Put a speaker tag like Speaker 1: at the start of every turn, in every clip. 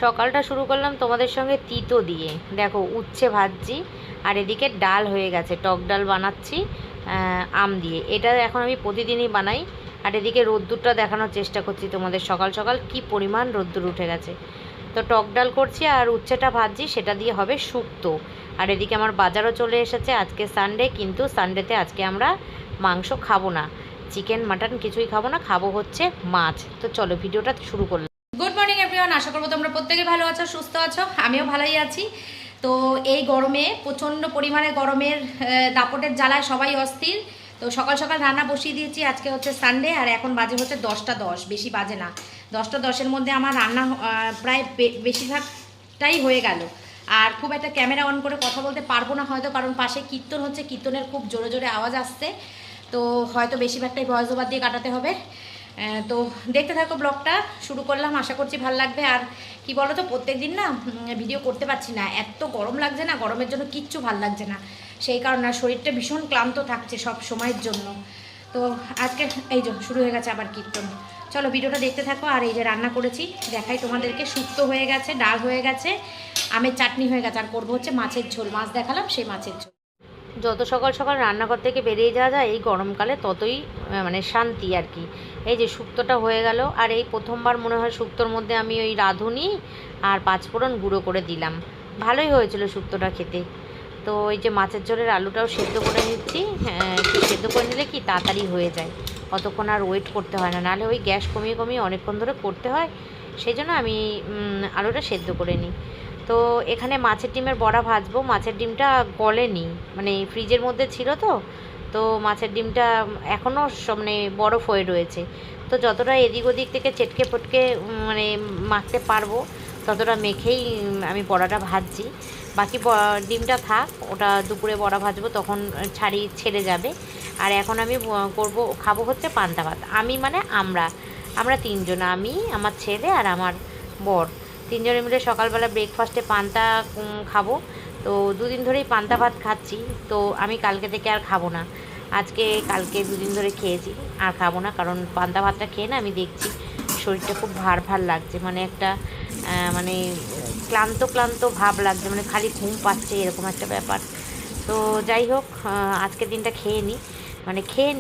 Speaker 1: সকালটা শুরু করলাম তোমাদের সঙ্গে তিতো দিয়ে। দেখো উচ্ছে ভাজছি, আর এদিকে ডাল হয়ে গেছে, টক ডাল বানাচ্ছি আম দিয়ে। এটা এখন আমি প্রতিদিনই বানাই। আর এদিকে রোদ্দুরটা দেখানোর চেষ্টা করছি তোমাদের, সকাল সকাল কি পরিমাণ রোদ্দুর উঠে গেছে। তো টক ডাল করছি আর উচ্ছেটা ভাজছি, সেটা দিয়ে হবে শুক্তো। আর এদিকে আমার বাজারও চলে এসেছে, আজকে সানডে, কিন্তু সানডেতে আজকে আমরা মাংস খাবো না, চিকেন মাটন কিছুই খাবো না, খাবো হচ্ছে মাছ। তো চলো ভিডিওটা শুরু করলাম। গুড মর্নিং এভরিওয়ান, আশা করবো তোমরা প্রত্যেকে ভালো আছো, সুস্থ আছো, আমিও ভালোই আছি। তো এই গরমে, প্রচণ্ড পরিমাণে গরমের দাপটের জ্বালায় সবাই অস্থির। তো সকাল সকাল রান্না বসিয়ে দিয়েছি, আজকে হচ্ছে সানডে, আর এখন বাজে হচ্ছে 10টা 10, বেশি বাজে না। 10টা 10-এর মধ্যে আমার রান্না প্রায় বেশিরভাগটাই হয়ে গেল। আর খুব একটা ক্যামেরা অন করে কথা বলতে পারবো না হয়তো, কারণ পাশে কীর্তন হচ্ছে, কীর্তনের খুব জোরে জোরে আওয়াজ আসছে। তো হয়তো বেশিরভাগটাই ভয়েস ওভার দিয়ে কাটাতে হবে। তো দেখতে থাকো, ব্লগটা শুরু করলাম, আশা করছি ভালো লাগবে। আর কি বলো তো, প্রত্যেক দিন না ভিডিও করতে পারছি না, এত গরম লাগছে না, গরমের জন্য কিচ্ছু ভাল লাগছে না, সেই কারণে শরীরটা ভীষণ ক্লান্ত থাকছে সব সময়ের জন্য। তো আজকে এই যে শুরু হয়ে গেছে আবার কীর্তন। চলো ভিডিওটা দেখতে থাকো। আর এই যে রান্না করেছি দেখাই তোমাদেরকে, শুক্তো হয়ে গেছে, ডাল হয়ে গেছে, আমের চাটনি হয়ে গেছে, আর করবো হচ্ছে মাছের ঝোল। মাছ দেখালাম, সেই মাছের ঝোল। যত সকাল সকাল রান্নাঘর থেকে বেরিয়ে যাওয়া যায় এই গরমকালে, ততই মানে শান্তি আর কি। এই যে শুক্তোটা হয়ে গেল, আর এই প্রথমবার মনে হয় শুক্তোর মধ্যে আমি ওই রাঁধুনি আর পাঁচফোড়ন গুঁড়ো করে দিলাম, ভালোই হয়েছিল শুক্তোটা খেতে। তো এই যে মাছের ঝোলের আলুটাও সেদ্ধ করে নিচ্ছি, একটু সেদ্ধ করে নিলে কি তাড়াতাড়ি হয়ে যায়, অতক্ষণ আর ওয়েট করতে হয় না, নাহলে ওই গ্যাস কমিয়ে কমিয়ে অনেকক্ষণ ধরে করতে হয়, সেই জন্য আমি আলুটা সেদ্ধ করে নিই। তো এখানে মাছের ডিমের বড়া ভাজবো। মাছের ডিমটা গলেনি, মানে ফ্রিজের মধ্যে ছিল, তো তো মাছের ডিমটা এখনও মানে বরফ হয়ে রয়েছে। তো যতটা এদিক ওদিক থেকে চেটকে ফটকে মানে মাখতে পারবো ততটা মেখেই আমি বড়াটা ভাজছি। বাকি ডিমটা থাক, ওটা দুপুরে বড়া ভাজবো, তখন ছেড়ে যাবে। আর এখন আমি খাবো হচ্ছে পান্তা ভাত। আমি মানে আমরা তিনজন, আমি, আমার ছেলে আর আমার বর, তিনজনে মিলে সকালবেলা ব্রেকফাস্টে পান্তা খাবো। তো দুদিন ধরেই পান্তা ভাত খাচ্ছি, তো আমি কালকে থেকে আর খাবো না। কালকে দুদিন ধরে খেয়েছি, আর খাবো না, কারণ পান্তা ভাতটা খেয়ে না আমি দেখছি শরীরটা খুব ভার ভার লাগছে, মানে একটা মানে ক্লান্ত ক্লান্ত ভাব লাগছে, মানে খালি ঘুম পাচ্ছে, এরকম একটা ব্যাপার। তো যাই হোক, আজকের দিনটা খেয়ে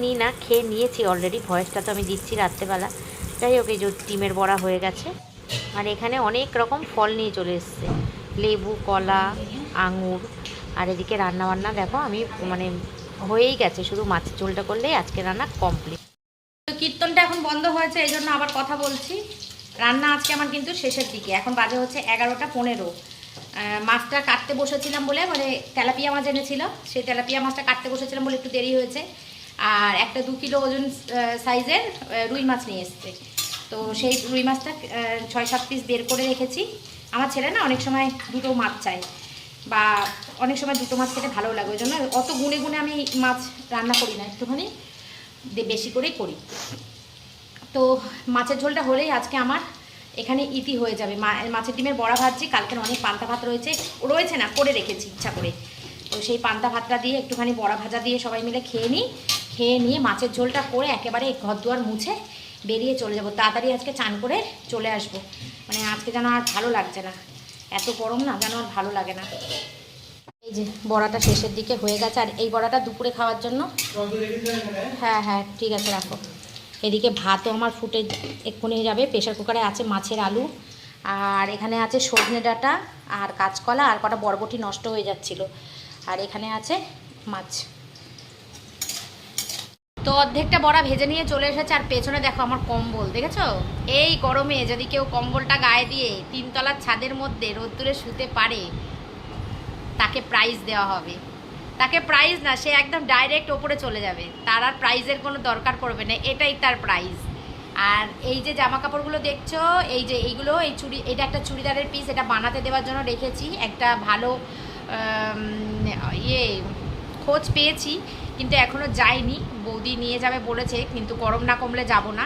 Speaker 1: নিই না, খেয়ে নিয়েছি অলরেডি, ভয়েসটা তো আমি দিচ্ছি রাত্রেবেলা। যাই হোক, এই যে ডিমের বড়া হয়ে গেছে, আর এখানে অনেক রকম ফল নিয়ে চলে এসছে, লেবু, কলা, আঙুর। আর এদিকে রান্নাবান্না দেখো আমি মানে হয়েই গেছে, শুধু মাছের ঝোলটা করলেই আজকে রান্না কমপ্লিট। তো কীর্তনটা এখন বন্ধ হয়েছে, এই জন্য আবার কথা বলছি। রান্না আজকে আমার কিন্তু শেষের দিকে, এখন বাজে হচ্ছে 11টা 15। মাছটা কাটতে বসেছিলাম বলে, মানে তেলাপিয়া মাছ এনেছিল, সেই তেলাপিয়া মাছটা কাটতে বসেছিলাম বলে একটু দেরি হয়েছে। আর একটা 2 কিলো ওজন সাইজের রুই মাছ নিয়ে এসছে। তো সেই রুই মাছটা 6-7 পিস বের করে রেখেছি। আমার ছেলে না অনেক সময় দুটো মাছ চায়, বা অনেক সময় দুটো মাছ খেতে ভালো লাগে, ওই জন্য অত গুনে গুনে আমি মাছ রান্না করি না, একটুখানি বেশি করেই করি। তো মাছের ঝোলটা হলেই আজকে আমার এখানে ইতি হয়ে যাবে। মাছের ডিমের বড়া ভাজছি, কালকের অনেক পান্তা ভাত রয়েছে না, করে রেখেছি ইচ্ছা করে। তো সেই পান্তা ভাতটা দিয়ে একটুখানি বড়া ভাজা দিয়ে সবাই মিলে খেয়ে নিয়ে মাছের ঝোলটা করে একেবারে ঘর দুয়ার মুছে বেরিয়ে চলে যাব। তাড়াতাড়ি আজকে চান করে চলে আসব, মানে আজকে যেন আর ভালো লাগছে না, এত গরম না, যেন আর ভালো লাগে না। এই যে বড়াটা শেষের দিকে হয়ে গেছে, আর এই বড়াটা দুপুরে খাওয়ার জন্য। হ্যাঁ হ্যাঁ ঠিক আছে, রাখো। এদিকে ভাতও আমার ফুটে এক্ষুনি যাবে, প্রেশার কুকারে আছে মাছের আলু, আর এখানে আছে সজনে ডাঁটা আর কাঁচকলা, আর কটা বরবটি নষ্ট হয়ে যাচ্ছিল, আর এখানে আছে মাছ। তো অর্ধেকটা বড়া ভেজে নিয়ে চলে এসেছে, আর পেছনে দেখো আমার কম্বল, দেখেছো? এই গরমে যদি কেউ কম্বলটা গায়ে দিয়ে 3তলার ছাদের মধ্যে রোদ্দুরে শুতে পারে, তাকে প্রাইজ দেওয়া হবে। তাকে প্রাইজ না, সে একদম ডাইরেক্ট ওপরে চলে যাবে, তার আর প্রাইজের কোনো দরকার পড়বে না, এটাই তার প্রাইজ। আর এই যে জামা কাপড়গুলো দেখছো, এই যে এইগুলো, এটা একটা চুড়িদারের পিস, এটা বানাতে দেওয়ার জন্য রেখেছি। একটা ভালো খোঁজ পেয়েছি, কিন্তু এখনও যায়নি, বৌদি নিয়ে যাবে বলেছে, কিন্তু গরম না কমলে যাব না।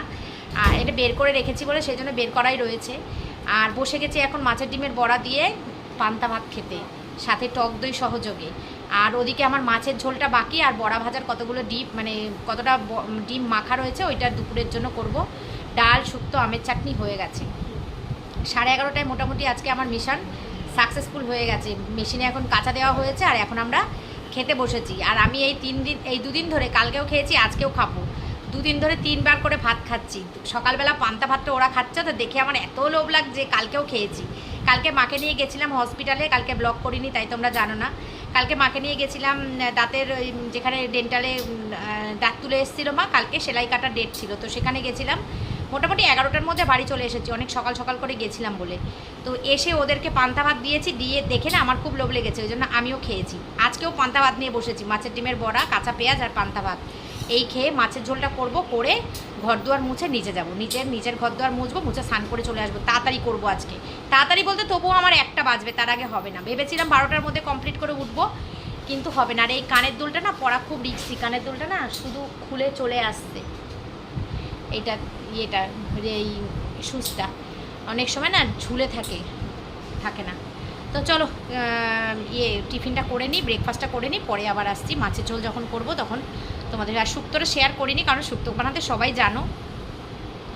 Speaker 1: আর এটা বের করে রেখেছি বলে সেই জন্য বের করাই রয়েছে। আর বসে গেছি এখন মাছের ডিমের বড়া দিয়ে পান্তা ভাত খেতে, সাথে টক দই সহযোগে। আর ওদিকে আমার মাছের ঝোলটা বাকি, আর বড়া ভাজার কতটা ডিম মাখা রয়েছে, ওইটা দুপুরের জন্য করব। ডাল, শুক্তো, আমের চাটনি হয়ে গেছে, 11:30টায় মোটামুটি আজকে আমার মিশন সাকসেসফুল হয়ে গেছে। মেশিনে এখন কাঁচা দেওয়া হয়েছে আর এখন আমরা খেতে বসেছি। আর আমি এই 2 দিন ধরে, কালকেও খেয়েছি, আজকেও খাবো, 2 দিন ধরে 3 বার করে ভাত খাচ্ছি। সকালবেলা পান্তা ভাতটা ওরা খাচ্ছে, তো দেখে আমার এত লোভ লাগছে, কালকেও খেয়েছি। কালকে মাকে নিয়ে গেছিলাম হসপিটালে, কালকে ব্লগ করিনি তাই তোমরা জানো না। কালকে মাকে নিয়ে গেছিলাম দাঁতের যেখানে ডেন্টালে দাঁত তুলে এসেছিলো মা, কালকে সেলাই কাটার ডেট ছিল, তো সেখানে গেছিলাম। মোটামুটি 11টার মধ্যে বাড়ি চলে এসেছি, অনেক সকাল সকাল করে গেছিলাম বলে। তো এসে ওদেরকে পান্তা ভাত দিয়েছি, দিয়ে দেখে না আমার খুব লোভ লেগেছে, ওই জন্য আমিও খেয়েছি। আজকেও পান্তা ভাত নিয়ে বসেছি, মাছের ডিমের বড়া, কাঁচা পেঁয়াজ আর পান্তা ভাত। এই খেয়ে মাছের ঝোলটা করব, করে ঘর দুয়ার মুছে নিচে যাব, নিচের ঘর দুয়ার মুছবো, মুছে স্নান করে চলে আসবো। তাড়াতাড়ি করব আজকে, তাড়াতাড়ি বলতে তবুও আমার 1টা বাজবে, তার আগে হবে না। ভেবেছিলাম 12টার মধ্যে কমপ্লিট করে উঠবো, কিন্তু হবে না। আর এই কানের দুলটা না পরা খুব রিস্কি, কানের দুলটা না শুধু খুলে চলে আসছে, এইটা এই সুচটা অনেক সময় না ঝুলে থাকে না। তো চলো টিফিনটা করে নিই, ব্রেকফাস্টটা করে নিই, পরে আবার আসছি। মাছের ঝোল যখন করব তখন তোমাদের, আর শুক্তোটা শেয়ার করিনি কারণ শুক্তো বানাতে সবাই জানো,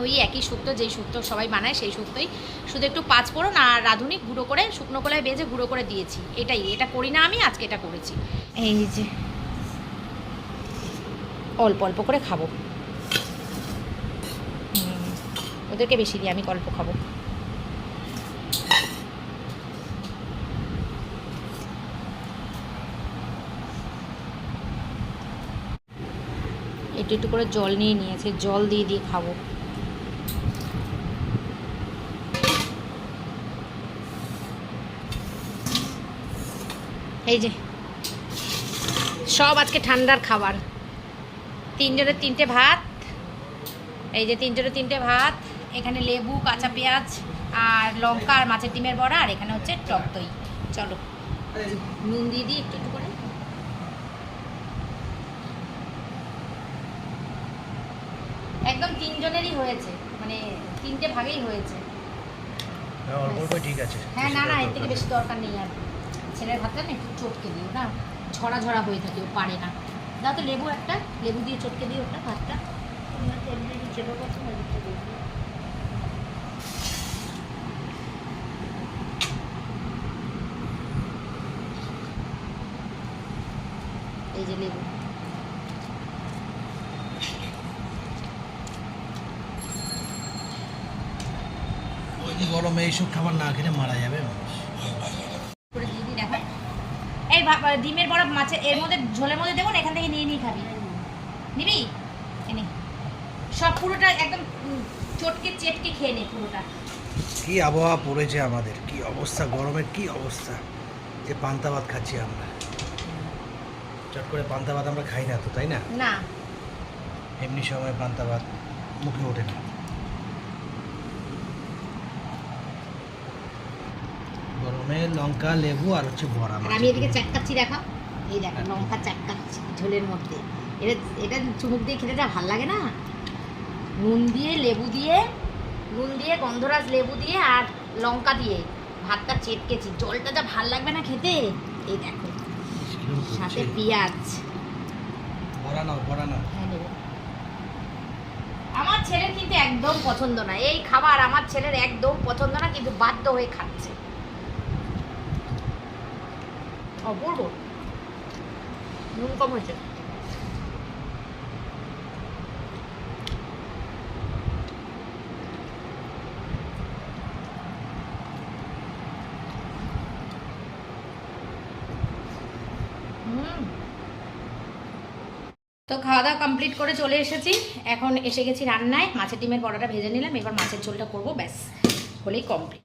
Speaker 1: ওই একই শুক্তো, যেই শুক্তো সবাই বানায় সেই শুক্তোই, শুধু একটু 5 ফোড়ন আর রাঁধুনি গুঁড়ো করে শুকনো কলায় বেজে গুঁড়ো করে দিয়েছি। এটা করি না আমি, আজকে এটা করেছি। এই যে অল্প অল্প করে খাবো, ওদেরকে বেশি দিই, আমি অল্প খাবো। একটু একটু করে জল নিয়ে নিয়েছে, জল দিয়ে দিয়ে খাবো। এই যে সব আজকে ঠান্ডার খাবার, 3 জনের 3টে ভাত, এই যে 3 জনের 3টে ভাত, এখানে লেবু, কাঁচা পেঁয়াজ আর লঙ্কা আর মাছের ডিমের বড়া, আর এখানে হচ্ছে টক দই। চলো নুন দিয়ে দিই একটু একটু করে। একদম 3 জনেরই হয়েছে, মানে 3টে ভাগেই হয়েছে।
Speaker 2: ঠিক আছে,
Speaker 1: হ্যাঁ না এর থেকে বেশি দরকার নেই। আর ছেলের ভাতটা না একটু চটকে দিও না, ঝরা ঝরা হয়ে থাকে, ও পারে না। দাও তো লেবু, একটা লেবু দিয়ে চটকে দিও ওটা ভাতটা। এই যে লেবু,
Speaker 2: গরমে এইসব খাবার না খেলে মারা যাবে মানুষ।
Speaker 1: এই ডিমের বড়া মাছের এর মধ্যে ঝোলের মধ্যে দেবো না, এখান থেকে নিয়ে নিয়ে খাবি, নিবি? এনে সব পুরোটা একদম চেটকে খেয়ে নে পুরোটা।
Speaker 2: কি আবহাওয়া পড়েছে আমাদের, কি অবস্থা, গরমের কি অবস্থা, যে পান্তা ভাত খাচ্ছি আমরা। চট করে পান্তা ভাত আমরা খাই না তো, তাই না?
Speaker 1: না,
Speaker 2: এমনি সময় পান্তা ভাত মুখে ওঠে না। গরমে লঙ্কা, লেবু আর হচ্ছে বড়া।
Speaker 1: আমি এদিকে চাটকাচ্ছি, দেখা এই দেখো লঙ্কা চাটকাচ্ছি ঝোলের মধ্যে। এটা চুমুক দিয়ে খেতে যা ভাল লাগে না, নুন দিয়ে গন্ধরাজ লেবু দিয়ে আর লঙ্কা দিয়ে ভাতটা চেটকেছি, জলটা যা ভাল লাগবে না খেতে। এই দেখো সাথে পেঁয়াজ।
Speaker 2: বড়া নাও।
Speaker 1: হ্যাঁ নেব। আমার ছেলের কিন্তু একদম পছন্দ না এই খাবার, আমার ছেলের একদম পছন্দ না, কিন্তু বাধ্য হয়ে খাচ্ছে। অপূর্ব, নুন কম হয়েছে। তো খাওয়া দাওয়া কমপ্লিট করে চলে এসেছি, এখন এসে গেছি রান্নায়। মাছের ডিমের বড়াটা ভেজে নিলাম, এবার মাছের ঝোলটা করবো, ব্যাস হলেই কমপ্লিট।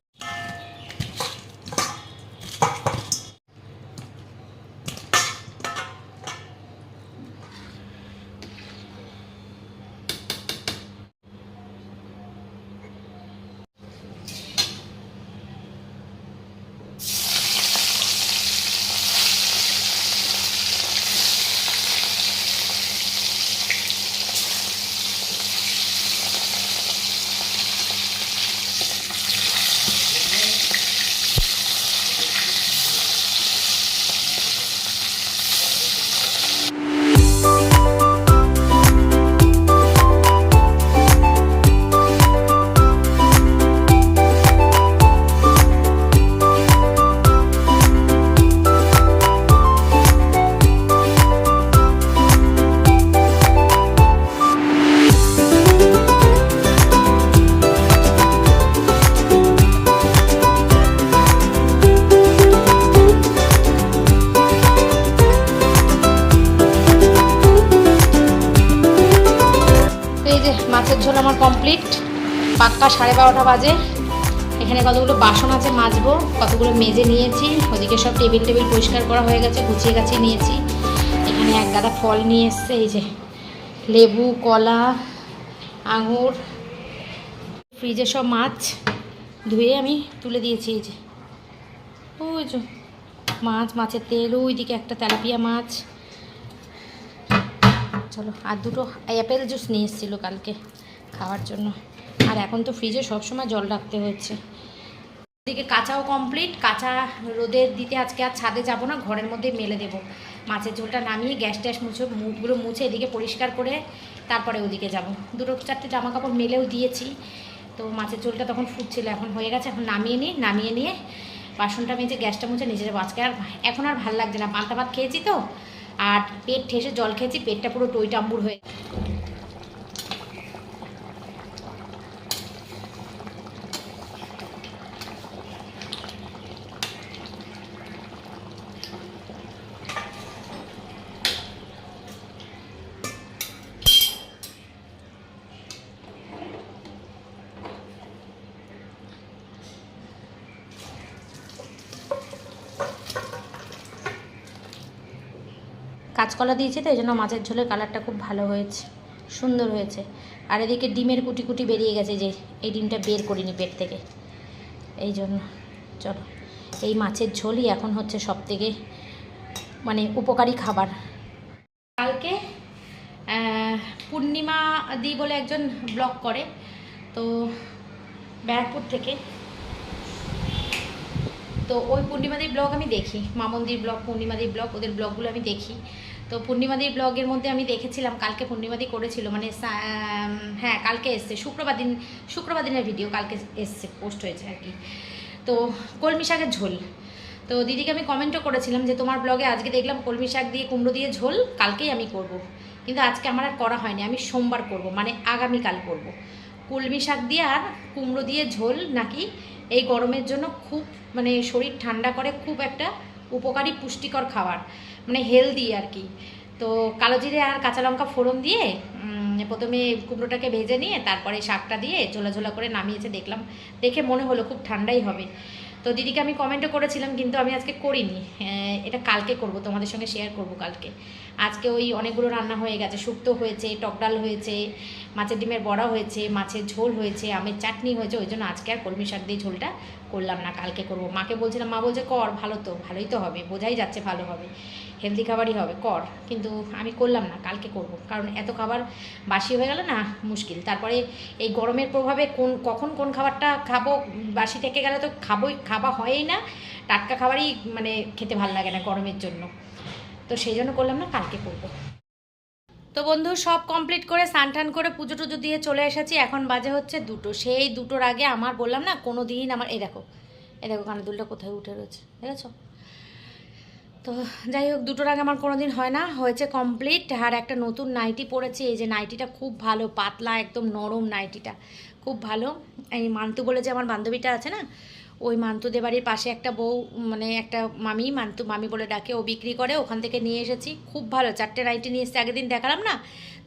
Speaker 1: কমপ্লিট, পাক্কা 12:30 বাজে। এখানে কতগুলো বাসন আছে মাজবো, কতগুলো মেজে নিয়েছি। ওদিকে সব টেবিল পরিষ্কার করা হয়ে গেছে, গুছিয়ে গাছিয়ে নিয়েছি। এখানে এক গাদা ফল নিয়ে এসছে, এই যে লেবু, কলা, আঙুর। ফ্রিজে সব মাছ ধুয়ে আমি তুলে দিয়েছি। এই যে ওই যে মাছের তেল, ওইদিকে একটা তেলাপিয়া মাছ। চলো, আর দুটো অ্যাপেল জুস নিয়ে এসেছিলো কালকে খাওয়ার জন্য। আর এখন তো ফ্রিজে সবসময় জল রাখতে হচ্ছে। এদিকে কাঁচাও কমপ্লিট, কাঁচা রোদে দিতে আজকে আর ছাদে যাব না, ঘরের মধ্যে মেলে দেবো। মাছের ঝোলটা নামিয়ে গ্যাস ট্যাস মুখগুলো মুছে এদিকে পরিষ্কার করে তারপরে ওদিকে যাব। 2-4টে জামা কাপড় মেলেও দিয়েছি। তো মাছের ঝোলটা তখন ফুটছিল, এখন হয়ে গেছে। এখন নামিয়ে নিয়ে বাসনটা মেজে গ্যাসটা মুছে নিচে যাবো। আজকে আর এখন আর ভালো লাগছে না, পান্তা ভাত খেয়েছি তো, আর পেট ঠেসে জল খেয়েছি, পেটটা পুরো টইটাম্বুর হয়ে। কাঁচকলা দিয়েছি তো, এই জন্য মাছের ঝোলের কালারটা খুব ভালো হয়েছে, সুন্দর হয়েছে। আর এদিকে ডিমের কুটি কুটি বেরিয়ে গেছে, যে এই ডিমটা বের করিনি পেট থেকে, এই জন্য। চলো, এই মাছের ঝোলই এখন হচ্ছে সবথেকে মানে উপকারী খাবার। কালকে পূর্ণিমা দি বলে একজন ব্লগ করে, তো ব্যারাকপুর থেকে। তো ওই পূর্ণিমাদির ব্লগ আমি দেখি, মামন্দির ব্লগ, পূর্ণিমাদির ব্লগ, ওদের ব্লগগুলো আমি দেখি। তো পূর্ণিমাদির ব্লগের মধ্যে আমি দেখেছিলাম কালকে পূর্ণিমাদি করেছিল, মানে হ্যাঁ কালকে এসছে, শুক্রবার দিনের ভিডিও কালকে এসছে, পোস্ট হয়েছে আর কি। তো কলমি শাকের ঝোল। তো দিদিকে আমি কমেন্টও করেছিলাম যে তোমার ব্লগে আজকে দেখলাম কলমি শাক দিয়ে কুমড়ো দিয়ে ঝোল, কালকেই আমি করব। কিন্তু আজকে আমার আর করা হয়নি, আমি সোমবার করব, মানে আগামীকাল করব। কলমি শাক দিয়ে আর কুমড়ো দিয়ে ঝোল নাকি এই গরমের জন্য খুব মানে শরীর ঠান্ডা করে, খুব একটা উপকারী পুষ্টিকর খাবার, মানে হেলদি আর কি। তো কালো জিরে আর কাঁচা লঙ্কা ফোড়ন দিয়ে প্রথমে কুমড়োটাকে ভেজে নিয়ে তারপরে শাকটা দিয়ে ঝোলা ঝোলা করে নামিয়েছে, দেখলাম, দেখে মনে হলো খুব ঠান্ডাই হবে। তো দিদিকে আমি কমেন্টও করেছিলাম, কিন্তু আমি আজকে করিনি, এটা কালকে করব, তোমাদের সঙ্গে শেয়ার করব কালকে। আজকে ওই অনেকগুলো রান্না হয়ে গেছে, শুক্তো হয়েছে, টক ডাল হয়েছে, মাছের ডিমের বড়া হয়েছে, মাছের ঝোল হয়েছে, আমের চাটনি হয়েছে। ওই জন্য আজকে আর কলমি শাক দিয়ে ঝোলটা করলাম না, কালকে করব। মাকে বলছিলাম, মা বলছে কর, ভালোই তো হবে, বোঝাই যাচ্ছে ভালো হবে, হেলদি খাবারই হবে, কর। কিন্তু আমি করলাম না, কালকে করব, কারণ এত খাবার বাসি হয়ে গেল না, মুশকিল। তারপরে এই গরমের প্রভাবে কখন কোন খাবারটা খাবো, বাসি থেকে গেলে তো খাওয়া হয়ই না, টাটকা খাবারই মানে খেতে ভালো লাগে না গরমের জন্য। তো সেই জন্য করলাম না, কালকে করব। তো বন্ধু সব কমপ্লিট করে স্নান টান করে পুজো টুজো দিয়ে চলে এসেছি। এখন বাজে হচ্ছে 2টো। সেই 2টোর আগে আমার বললাম না কোনো দিন আমার এই দেখো কানের দুলটা কোথায় উঠে রয়েছে, দেখেছো? তো যাই হোক, 2টোর আগে আমার কোনো দিন হয় না, হয়েছে কমপ্লিট। আর একটা নতুন নাইটি পরেছি, এই যে নাইটিটা খুব ভালো, পাতলা একদম নরম নাইটিটা, খুব ভালো। এই মান্তু বলে যে আমার বান্ধবীটা আছে না, ওই মান্তুদের বাড়ির পাশে একটা বউ, মানে একটা মামি বলে ডাকে, ও বিক্রি করে, ওখান থেকে নিয়ে এসেছি। খুব ভালো, 4টে নাইটি নিয়ে এসেছি, আগের দিন দেখালাম না,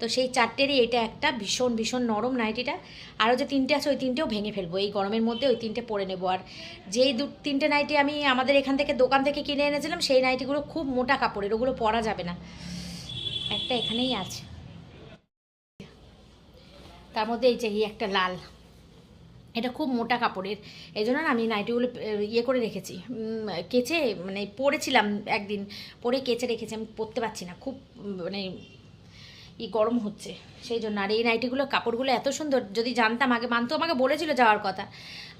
Speaker 1: তো সেই 4টেরই এটা একটা ভীষণ ভীষণ নরম নাইটিটা। আরও যে 3টে আছে ওই 3টেও ভেঙে ফেলবো, এই গরমের মধ্যে ওই 3টে পরে নেবো। আর যেই 3টে নাইটি আমি আমাদের এখান থেকে দোকান থেকে কিনে এনেছিলাম, সেই নাইটিগুলো খুব মোটা কাপড়ের, ওগুলো পরা যাবে না। একটা এখানেই আছে, তার মধ্যে এই যে একটা লাল, এটা খুব মোটা কাপড়ের, এই জন্য না আমি নাইটিগুলো ইয়ে করে রেখেছি, কেচে, মানে পরেছিলাম একদিন, পরে কেচে রেখেছি, আমি পরতে পারছি না, খুব মানে গরম হচ্ছে সেই জন্য। আর এই নাইটিগুলো কাপড়গুলো এত সুন্দর, যদি জানতাম আগে, মান্তু আমাকে বলেছিল যাওয়ার কথা,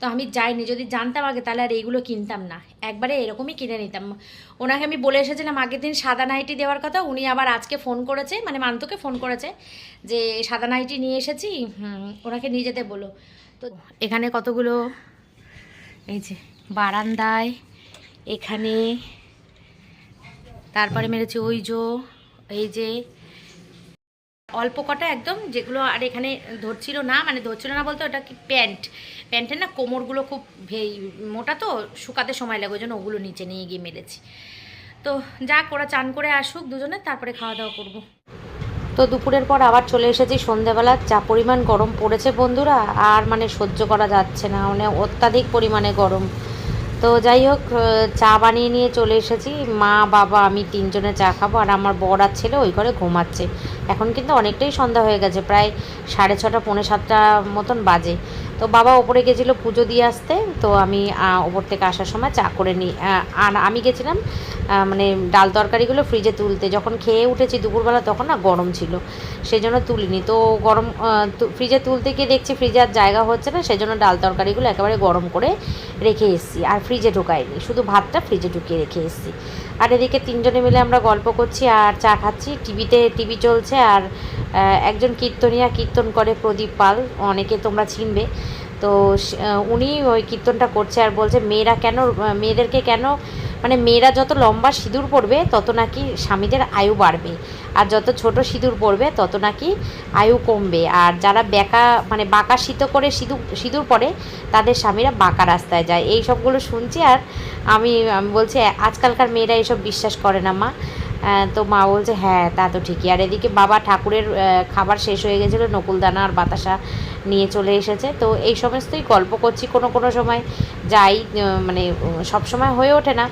Speaker 1: তো আমি যাইনি। যদি জানতাম আগে তাহলে আর এইগুলো কিনতাম না, একবারে এরকমই কিনে নিতাম। ওনাকে আমি বলে এসেছিলাম আগের দিন সাদা নাইটি দেওয়ার কথা, উনি আবার আজকে ফোন করেছে, মানে মান্তুকে ফোন করেছে যে সাদা নাইটি নিয়ে এসেছি, ওনাকে নিয়ে যেতে বলো। তো এখানে কতগুলো, এই যে বারান্দায়, এখানে, তারপরে মেরেছি ওই এই যে অল্প কটা একদম, যেগুলো আর এখানে ধরছিল না, মানে ধরছিল না বলতে ওটা কি প্যান্টের না কোমরগুলো খুব মোটা, তো শুকাতে সময় লাগে, ওই জন্য ওগুলো নিচে নিয়ে গিয়ে মেলেছি। তো যাক, ওরা চান করে আসুক দুজনে, তারপরে খাওয়া দাওয়া করবো। তো দুপুরের পর আবার চলে এসেছি সন্ধেবেলা। যা পরিমাণ গরম পড়েছে বন্ধুরা, আর মানে সহ্য করা যাচ্ছে না, মানে অত্যাধিক পরিমাণে গরম। তো যাই হোক, চা বানিয়ে নিয়ে চলে এসেছি। মা বাবা আমি তিনজনে চা খাবো, আর আমার বর আর ছেলে ওই ঘরে ঘুমাচ্ছে। এখন কিন্তু অনেকটাই সন্ধ্যা হয়ে গেছে, প্রায় 6:30 পৌনে 7টা মতন বাজে। তো বাবা ওপরে গেছিলো পুজো দিয়ে আসতে, তো আমি ওপর থেকে আসার সময় চা করে নিই। আর আমি গেছিলাম মানে ডাল তরকারিগুলো ফ্রিজে তুলতে। যখন খেয়ে উঠেছি দুপুরবেলা তখন না গরম ছিল, সেই জন্য তুলিনি। তো গরম ফ্রিজে তুলতে গিয়ে দেখছি ফ্রিজে আর জায়গা হচ্ছে না, সেই জন্য ডাল তরকারিগুলো একেবারে গরম করে রেখে এসেছি, আর ফ্রিজে ঢোকাইনি, শুধু ভাতটা ফ্রিজে ঢুকিয়ে রেখে এসেছি। আর এদিকে তিনজনে মিলে আমরা গল্প করছি আর চা খাচ্ছি। টিভি চলছে, আর একজন কীর্তনিয়া কীর্তন করে, প্রদীপ পাল, অনেকে তোমরা চিনবে। তো উনি ওই কীর্তনটা করছে আর বলছে মেয়েদেরকে কেন, মানে মেয়েরা যত লম্বা সিঁদুর পরবে তত নাকি স্বামীদের আয়ু বাড়বে, আর যত ছোট সিঁদুর পরবে তত নাকি আয়ু কমবে, আর যারা বাঁকা শীত করে সিঁদুর পরে তাদের স্বামীরা বাঁকা রাস্তায় যায়। এই সবগুলো শুনছি, আর আমি বলছি আজকালকার মেয়েরা এসব বিশ্বাস করে না মা। তো মা বলছে হ্যাঁ তা তো ঠিকই। আর এদিকে বাবা ঠাকুরের খাবার শেষ হয়ে গেছিলো, নকুলদানা আর বাতাসা নিয়ে চলে এসেছে। তো এই সমস্তই গল্প করছি। কোনো সময় যাই, মানে সব সময় হয়ে ওঠে না,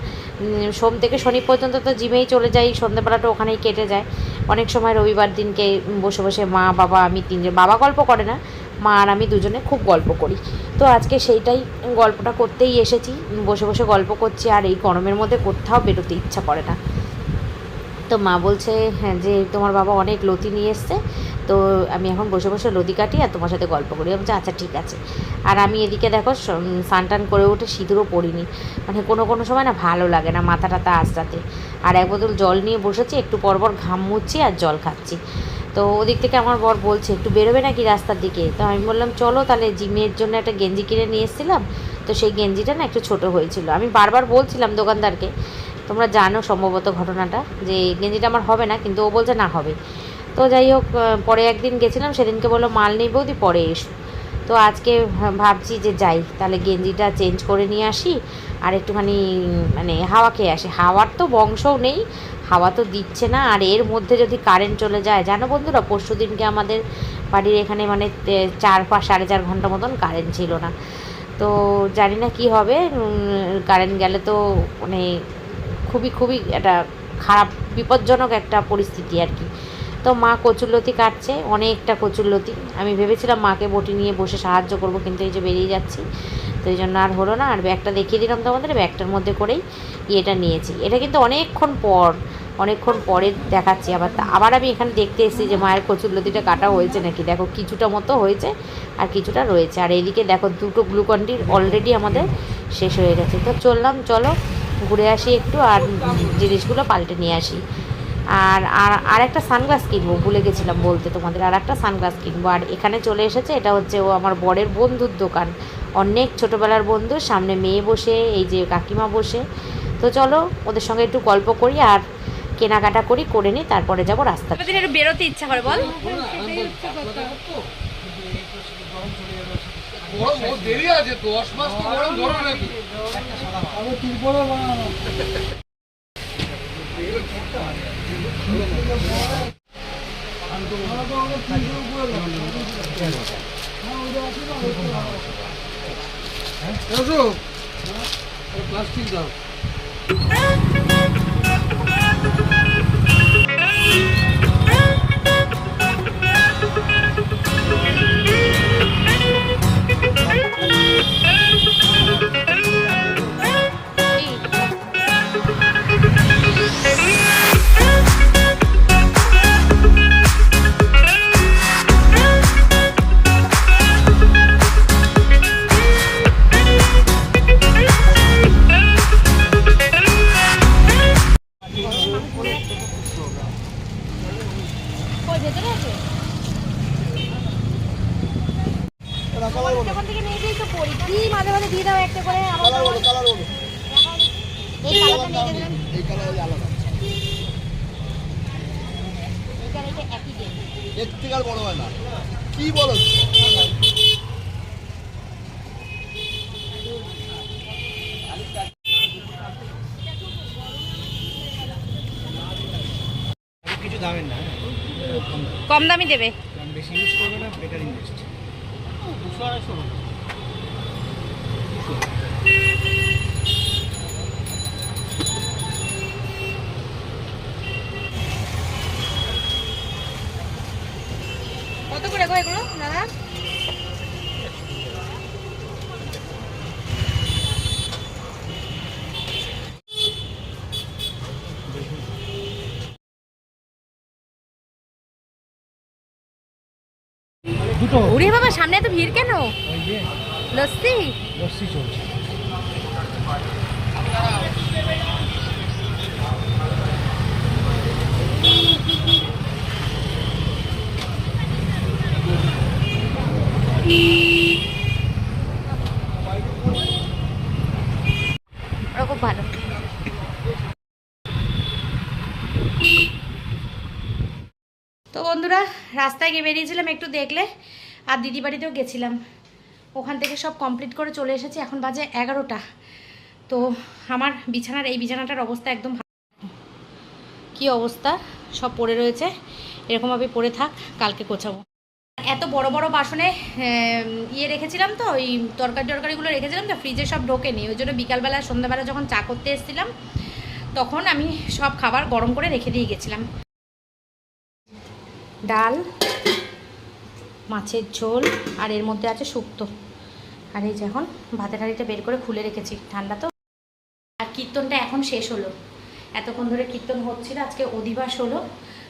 Speaker 1: সোম থেকে শনি পর্যন্ত তো জিমেই চলে যাই, সন্ধ্যেবেলাটা ওখানেই কেটে যায়। অনেক সময় রবিবার দিনকে বসে বসে মা বাবা আমি তিনজন, বাবা গল্প করে না, মা আর আমি দুজনে খুব গল্প করি। তো আজকে সেইটাই গল্পটা করতেই এসেছি, বসে বসে গল্প করছি, আর এই গরমের মধ্যে কোথাও বেরোতে ইচ্ছা করে না। তো মা বলছে হ্যাঁ যে তোমার বাবা অনেক লতি নিয়ে এসছে, তো আমি এখন বসে বসে লতি কাটি আর তোমার সাথে গল্প করি। আমি বলছি আচ্ছা ঠিক আছে। আর আমি এদিকে দেখো স্নান করে উঠে সিঁদুরও পরিনি, মানে কোনো সময় না ভালো লাগে না মাথা টাথা আঁচড়াতে। আর এক বোতল জল নিয়ে বসেছি, একটু পরপর ঘাম মুচ্ছি আর জল খাচ্ছি। তো ওদিক থেকে আমার বর বলছে একটু বেরোবে নাকি রাস্তার দিকে। তো আমি বললাম চলো তাহলে, জিমের জন্য একটা গেঞ্জি কিনে নিয়ে এসেছিলাম, তো সেই গেঞ্জিটা না একটু ছোটো হয়েছিল। আমি বারবার বলছিলাম দোকানদারকে, তোমরা জানো সম্ভবত ঘটনাটা, যে গেঞ্জিটা আমার হবে না, কিন্তু ও বলছে না হবে। তো যাই হোক, পরে একদিন গেছিলাম, সেদিনকে বললো মাল নেই বৌদি পরে এসো। তো আজকে ভাবছি যে যাই তাহলে গেঞ্জিটা চেঞ্জ করে নিয়ে আসি, আর একটুখানি মানে হাওয়া খেয়ে আসি। হাওয়ার তো বংশও নেই, হাওয়া তো দিচ্ছে না, আর এর মধ্যে যদি কারেন্ট চলে যায়, জানো বন্ধুরা পরশু দিনকে আমাদের বাড়ির এখানে মানে 4-5-4.5 ঘন্টা মতন কারেন্ট ছিল না। তো জানি না কি হবে, কারেন্ট গেলে তো মানে খুবই একটা খারাপ বিপজ্জনক একটা পরিস্থিতি আর কি। তো মা কচুরলতি কাটছে, অনেকটা কচুরলতি। আমি ভেবেছিলাম মাকে বটি নিয়ে বসে সাহায্য করব, কিন্তু এই যে বেরিয়ে যাচ্ছি, তো এই জন্য আর হলো না। আর ব্যাগটা দেখিয়ে দিলাম তোমাদের, ব্যাগটার মধ্যে করেই এটা নিয়েছি। এটা কিন্তু অনেকক্ষণ পরে দেখাচ্ছি। আবার আমি এখানে দেখতে এসেছি যে মায়ের কচুরলতিটা কাটা হয়েছে নাকি। দেখো কিছুটা মতো হয়েছে আর কিছুটা রয়েছে। আর এইদিকে দেখো 2টো গ্লুকন-ডি অলরেডি আমাদের শেষ হয়ে গেছে। তো চলো ঘুরে আসি একটু, আর জিনিসগুলো পাল্টে নিয়ে আসি। আর একটা সানগ্লাস কিনবো, ভুলে গেছিলাম বলতে তোমাদের, আর একটা সানগ্লাস কিনবো। আর এখানে চলে এসেছে, এটা হচ্ছে ও আমার বরের বন্ধুর দোকান, অনেক ছোটোবেলার বন্ধু। সামনে মেয়ে বসে, এই যে কাকিমা বসে। তো চলো ওদের সঙ্গে একটু গল্প করি আর কেনাকাটা করে নিই, তারপরে যাবো রাস্তা। একটু বেরোতে ইচ্ছা করে বল।
Speaker 3: দেরি আছে তো, 10 মাস তো গরম ধরে নাকি। প্লাস্টিক দাও।
Speaker 1: মাঝে মাঝে দিয়ে দাও একটা করে।
Speaker 3: এই কালার আলাদা, এর থেকে আর বড় হয় না। কি বলো?
Speaker 2: কিছু দামের না।
Speaker 1: কম দামি দেবে।
Speaker 2: কারণ বেশি ইউজ করবে না, বেকার ইনভেস্ট। 200-250
Speaker 1: কত করে গো এগুলো দাদা?
Speaker 2: দুটো।
Speaker 1: ওরে বাবা, সামনে এত ভিড় কেন?
Speaker 2: ওই যে
Speaker 1: লস্যি
Speaker 2: লস্যি চলছে।
Speaker 1: ওরা খুব ভালো। তো বন্ধুরা, রাস্তায় গিয়ে বেরিয়েছিলাম, একটু দেখলে, আর দিদি বাড়িতেও গেছিলাম, ওখান থেকে সব কমপ্লিট করে চলে এসেছি। এখন বাজে 11টা। তো আমার এই বিছানাটার অবস্থা একদম কি অবস্থা, সব পড়ে রয়েছে, এরকমভাবে পড়ে থাক, কালকে গোছাবো। এত বড় বড় বাসনে ইয়ে রেখেছিলাম, তো ওই তরকারিগুলো রেখেছিলাম, তো ফ্রিজে সব ঢোকেনি, ওই জন্য বিকালবেলা সন্ধ্যাবেলা যখন চা করতে এসেছিলাম তখন আমি সব খাবার গরম করে রেখে দিয়ে গেছিলাম। ডাল, মাছের ঝোল, আর এর মধ্যে আছে শুক্তো। আর এই যে এখন ভাতের হাঁড়িটা বের করে খুলে রেখেছি, ঠান্ডা তো। আর কীর্তনটা এখন শেষ হলো, এতক্ষণ ধরে কীর্তন হচ্ছিল, আজকে অধিবাস হলো,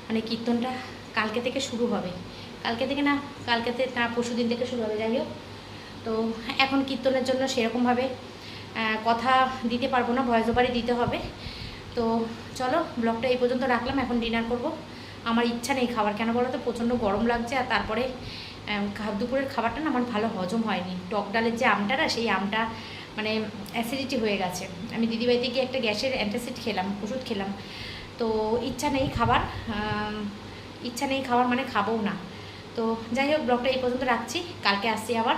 Speaker 1: মানে কীর্তনটা কালকে থেকে শুরু হবে, কালকেতে না পরশুদিন থেকে শুরু হবে, যাই হোক। তো এখন কীর্তনের জন্য সেরকমভাবে কথা দিতে পারবো না, ভয়েস ওভারই দিতে হবে। তো চলো, ব্লগটা এই পর্যন্ত রাখলাম, এখন ডিনার করব। আমার ইচ্ছা নেই খাবার, কেন বলো তো, প্রচণ্ড গরম লাগছে, আর তারপরে দুপুরের খাবারটা না আমার ভালো হজম হয়নি। টক ডালের যে আমটা না, সেই আমটা মানে অ্যাসিডিটি হয়ে গেছে। আমি দিদিবাড়িতে গিয়ে একটা গ্যাসের অ্যান্টাসিড খেলাম, ওষুধ খেলাম, তো ইচ্ছা নেই খাবার, মানে খাবও না। তো যাই হোক, ব্লগটা এই পর্যন্ত রাখছি, কালকে আসছি আবার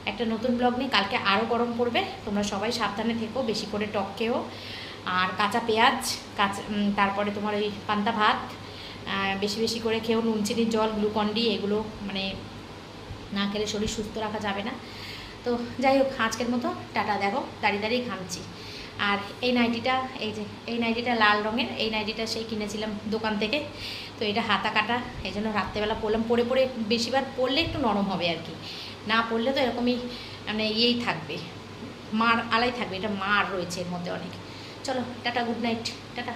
Speaker 1: একটা নতুন ব্লগ নিয়ে। কালকে আরও গরম পড়বে, তোমরা সবাই সাবধানে থেকো, বেশি করে টক খেও, আর কাঁচা পেঁয়াজ, তারপরে তোমার ওই পান্তা ভাত বেশি বেশি করে খেও, নুন চিনির জল, গ্লুকন-ডি, এগুলো মানে না খেলে শরীর সুস্থ রাখা যাবে না। তো যাই হোক, আজকের মতো টাটা। দেখো দাঁড়িয়ে ঘামছি। আর এই নাইটিটা লাল রঙের, এই নাইটিটা সেই কিনেছিলাম দোকান থেকে, তো এটা হাতা কাটা, এই জন্য রাত্রেবেলা পরলাম, পরে বেশিবার পরলে একটু নরম হবে আর কি, না পরলে তো এরকমই মানে ইয়েই থাকবে, মার আলাই থাকবে, এটা মার রয়েছে এর মধ্যে অনেক। চলো টাটা, গুড নাইট, টাটা।